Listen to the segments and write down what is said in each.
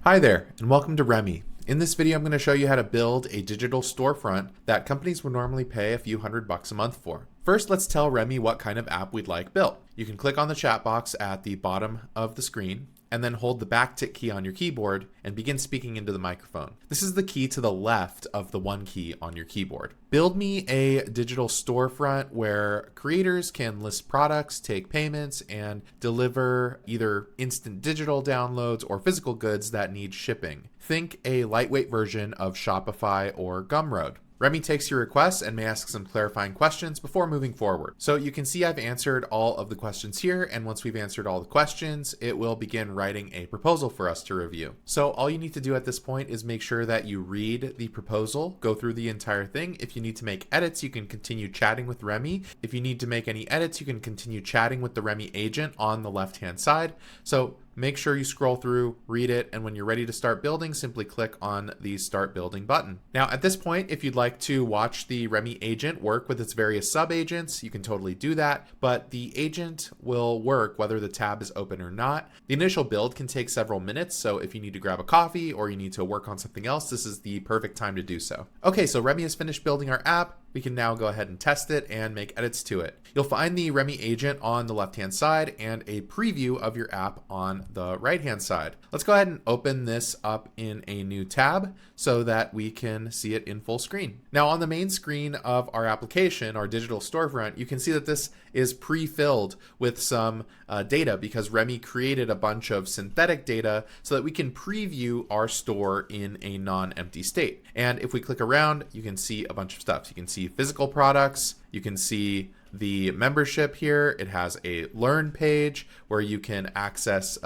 Hi there, and welcome to Remy. In this video, I'm going to show you how to build a digital storefront that companies would normally pay a few $100s a month for. First, let's tell Remy what kind of app we'd like built. You can click on the chat box at the bottom of the screen, and then hold the backtick key on your keyboard and begin speaking into the microphone. This is the key to the left of the one key on your keyboard. Build me a digital storefront where creators can list products, take payments, and deliver either instant digital downloads or physical goods that need shipping. Think a lightweight version of Shopify or Gumroad. Remy takes your requests and may ask some clarifying questions before moving forward. So you can see I've answered all of the questions here, and once we've answered all the questions, it will begin writing a proposal for us to review. So all you need to do at this point is make sure that you read the proposal, go through the entire thing. If you need to make edits, you can continue chatting with Remy. If you need to make any edits, you can continue chatting with the Remy agent on the left-hand side. So make sure you scroll through, read it, and when you're ready to start building, simply click on the Start Building button. Now, at this point, if you'd like to watch the Remy agent work with its various sub-agents, you can totally do that, but the agent will work whether the tab is open or not. The initial build can take several minutes, so if you need to grab a coffee or you need to work on something else, this is the perfect time to do so. Okay, so Remy has finished building our app. We can now go ahead and test it and make edits to it. You'll find the Remy agent on the left-hand side and a preview of your app on the right-hand side. Let's go ahead and open this up in a new tab so that we can see it in full screen. Now on the main screen of our application, our digital storefront, you can see that this is pre-filled with some data because Remy created a bunch of synthetic data so that we can preview our store in a non-empty state. And if we click around, you can see a bunch of stuff. You can see physical products, you can see the membership here. It has a learn page where you can access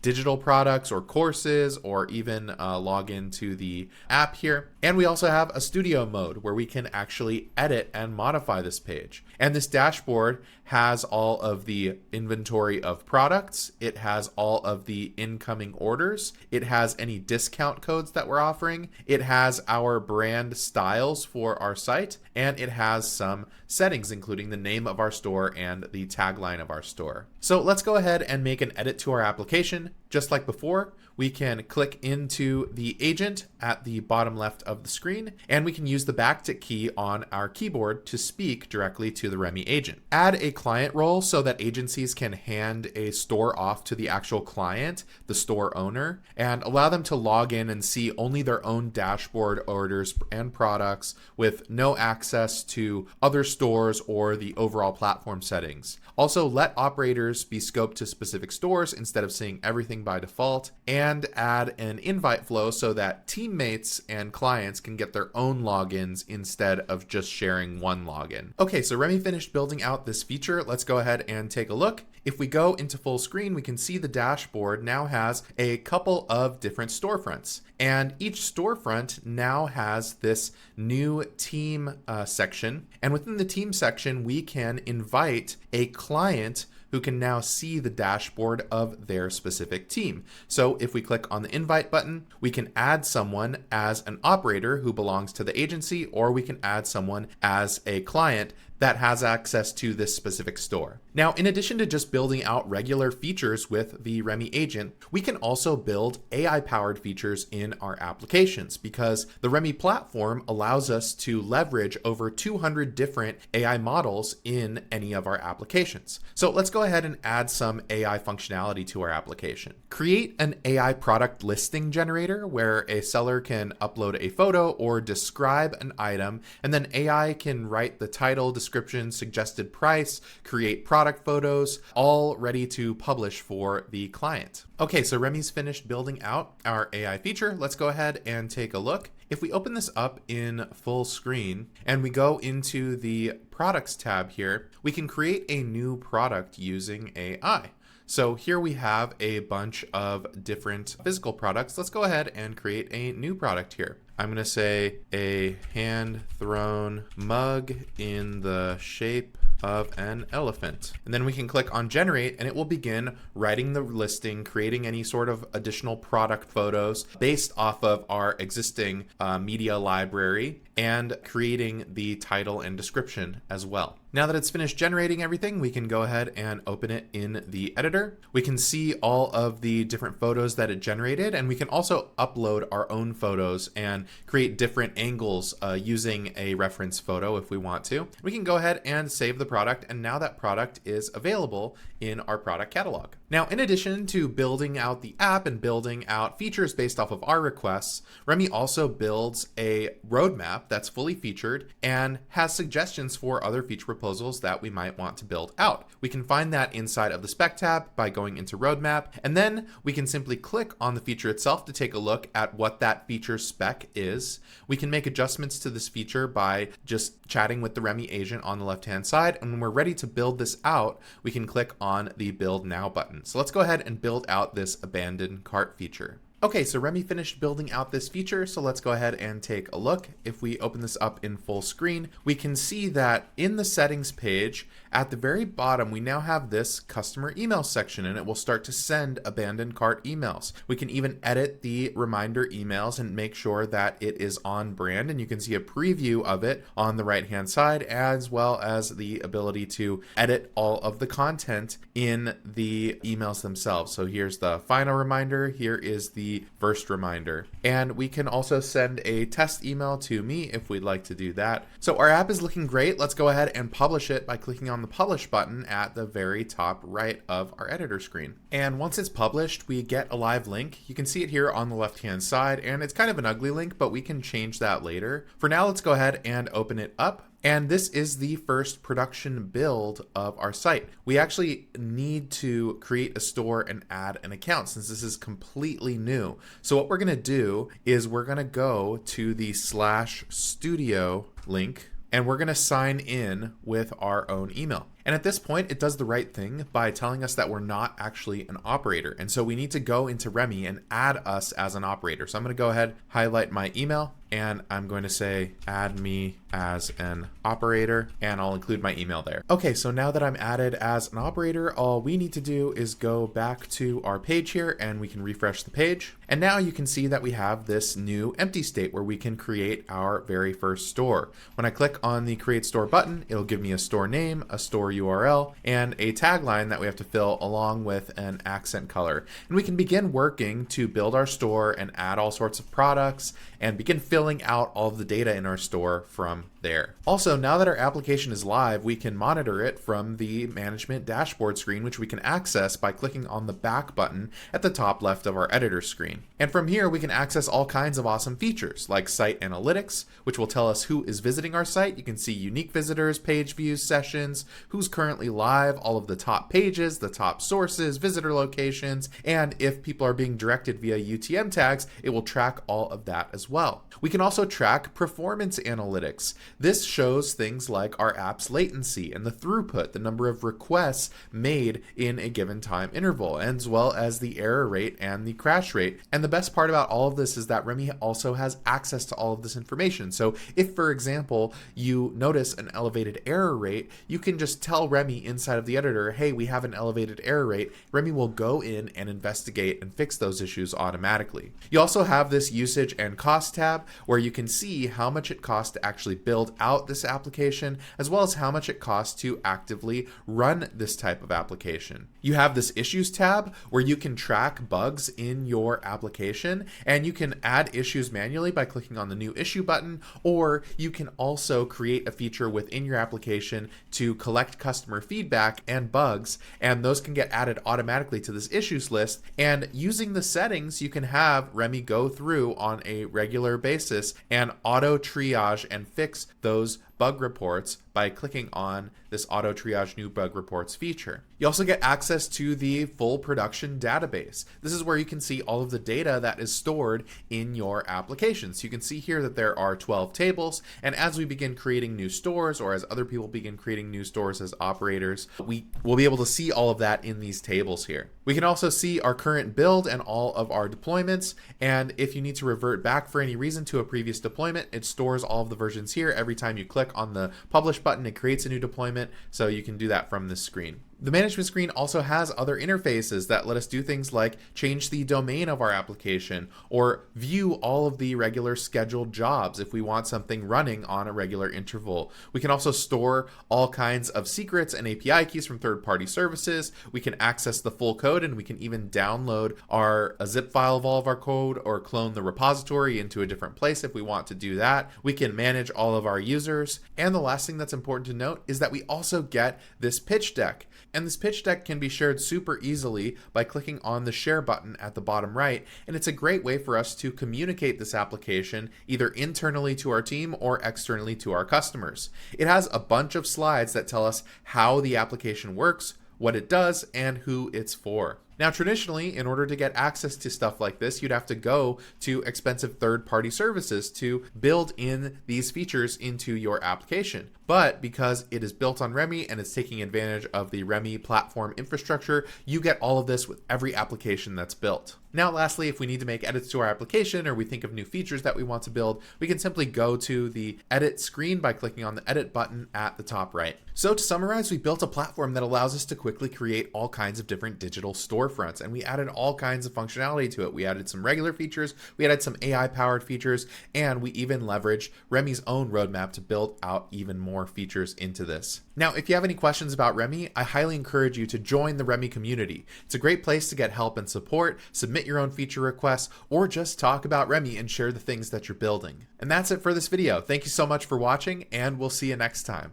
digital products or courses or even log into the app here. And we also have a studio mode where we can actually edit and modify this page. And this dashboard has all of the inventory of products. It has all of the incoming orders. It has any discount codes that we're offering. It has our brand styles for our site. And it has some settings, including the name of our store and the tagline of our store. So let's go ahead and make an edit to our application. Just like before, we can click into the agent at the bottom left of the screen, and we can use the backtick key on our keyboard to speak directly to the Remy agent. Add a client role so that agencies can hand a store off to the actual client, the store owner, and allow them to log in and see only their own dashboard orders and products with no access to other stores or the overall platform settings. Also, let operators be scoped to specific stores instead of seeing everything by default, and add an invite flow so that teammates and clients can get their own logins instead of just sharing one login. Okay, so Remy finished building out this feature. Let's go ahead and take a look. If we go into full screen, we can see the dashboard now has a couple of different storefronts. And each storefront now has this new team section. And within the team section, we can invite a client who can now see the dashboard of their specific team. So if we click on the invite button, we can add someone as an operator who belongs to the agency, or we can add someone as a client that has access to this specific store. Now, in addition to just building out regular features with the Remy agent, we can also build AI-powered features in our applications because the Remy platform allows us to leverage over 200 different AI models in any of our applications. So let's go ahead and add some AI functionality to our application. Create an AI product listing generator where a seller can upload a photo or describe an item, and then AI can write the title, description, suggested price, create product photos, all ready to publish for the client. Okay, so Remy's finished building out our AI feature. Let's go ahead and take a look. If we open this up in full screen and we go into the products tab here, we can create a new product using AI. So here we have a bunch of different physical products. Let's go ahead and create a new product here. I'm going to say a hand-thrown mug in the shape of an elephant. And then we can click on generate and it will begin writing the listing, creating any sort of additional product photos based off of our existing media library, and creating the title and description as well. Now that it's finished generating everything, we can go ahead and open it in the editor. We can see all of the different photos that it generated, and we can also upload our own photos and create different angles using a reference photo if we want to. We can go ahead and save the product, and now that product is available in our product catalog. Now, in addition to building out the app and building out features based off of our requests, Remy also builds a roadmap that's fully featured and has suggestions for other feature proposals that we might want to build out. We can find that inside of the spec tab by going into roadmap, and then we can simply click on the feature itself to take a look at what that feature spec is. We can make adjustments to this feature by just chatting with the Remy agent on the left-hand side, and when we're ready to build this out, we can click on the Build Now button. So let's go ahead and build out this abandoned cart feature. Okay, so Remy finished building out this feature, so let's go ahead and take a look. If we open this up in full screen, we can see that in the settings page, at the very bottom, we now have this customer email section, and it will start to send abandoned cart emails. We can even edit the reminder emails and make sure that it is on brand, and you can see a preview of it on the right-hand side, as well as the ability to edit all of the content in the emails themselves. So here's the final reminder, here is the first reminder, and we can also send a test email to me if we'd like to do that. So our app is looking great. Let's go ahead and publish it by clicking on the publish button at the very top right of our editor screen. And once it's published, we get a live link. You can see it here on the left hand side, and it's kind of an ugly link, but we can change that later. For now, let's go ahead and open it up. And this is the first production build of our site. We actually need to create a store and add an account since this is completely new. So what we're gonna do is we're gonna go to the /studio link, and we're gonna sign in with our own email. And at this point, it does the right thing by telling us that we're not actually an operator. And so we need to go into Remy and add us as an operator. So I'm gonna go ahead, highlight my email, and I'm going to say, add me as an operator, and I'll include my email there. Okay, so now that I'm added as an operator, all we need to do is go back to our page here, and we can refresh the page. And now you can see that we have this new empty state where we can create our very first store. When I click on the Create Store button, it'll give me a store name, a store URL, and a tagline that we have to fill along with an accent color. And we can begin working to build our store and add all sorts of products and begin filling out all of the data in our store from there. Also, now that our application is live, we can monitor it from the management dashboard screen, which we can access by clicking on the back button at the top left of our editor screen. And from here, we can access all kinds of awesome features like site analytics, which will tell us who is visiting our site. You can see unique visitors, page views, sessions, who's currently live, all of the top pages, the top sources, visitor locations, and if people are being directed via UTM tags, it will track all of that as well. We can also track performance analytics. This shows things like our app's latency and the throughput, the number of requests made in a given time interval, as well as the error rate and the crash rate. And the best part about all of this is that Remy also has access to all of this information. So if, for example, you notice an elevated error rate, you can just tell Remy inside of the editor, hey, we have an elevated error rate. Remy will go in and investigate and fix those issues automatically. You also have this usage and cost tab where you can see how much it costs to actually build out this application, as well as how much it costs to actively run this type of application. You have this issues tab where you can track bugs in your application, and you can add issues manually by clicking on the new issue button, or you can also create a feature within your application to collect customer feedback and bugs, and those can get added automatically to this issues list. And using the settings, you can have Remy go through on a regular basis and auto triage and fix those bug reports by clicking on this auto triage new bug reports feature. You also get access to the full production database. This is where you can see all of the data that is stored in your applications. You can see here that there are 12 tables, and as we begin creating new stores, or as other people begin creating new stores as operators, we will be able to see all of that in these tables here. We can also see our current build and all of our deployments, and if you need to revert back for any reason to a previous deployment, it stores all of the versions here. Every time you click on the publish button, it creates a new deployment, so you can do that from this screen. The management screen also has other interfaces that let us do things like change the domain of our application or view all of the regular scheduled jobs if we want something running on a regular interval. We can also store all kinds of secrets and API keys from third-party services. We can access the full code, and we can even download a zip file of all of our code or clone the repository into a different place if we want to do that. We can manage all of our users. And the last thing that's important to note is that we also get this pitch deck. And this pitch deck can be shared super easily by clicking on the share button at the bottom right. And it's a great way for us to communicate this application either internally to our team or externally to our customers. It has a bunch of slides that tell us how the application works, what it does, and who it's for. Now, traditionally, in order to get access to stuff like this, you'd have to go to expensive third-party services to build in these features into your application. But because it is built on Remy and it's taking advantage of the Remy platform infrastructure, you get all of this with every application that's built. Now, lastly, if we need to make edits to our application or we think of new features that we want to build, we can simply go to the edit screen by clicking on the edit button at the top right. So to summarize, we built a platform that allows us to quickly create all kinds of different digital storefronts, and we added all kinds of functionality to it. We added some regular features, we added some AI-powered features, and we even leveraged Remy's own roadmap to build out even more features into this. Now, if you have any questions about Remy, I highly encourage you to join the Remy community. It's a great place to get help and support, submit your own feature requests, or just talk about Remy and share the things that you're building. And that's it for this video. Thank you so much for watching, and we'll see you next time.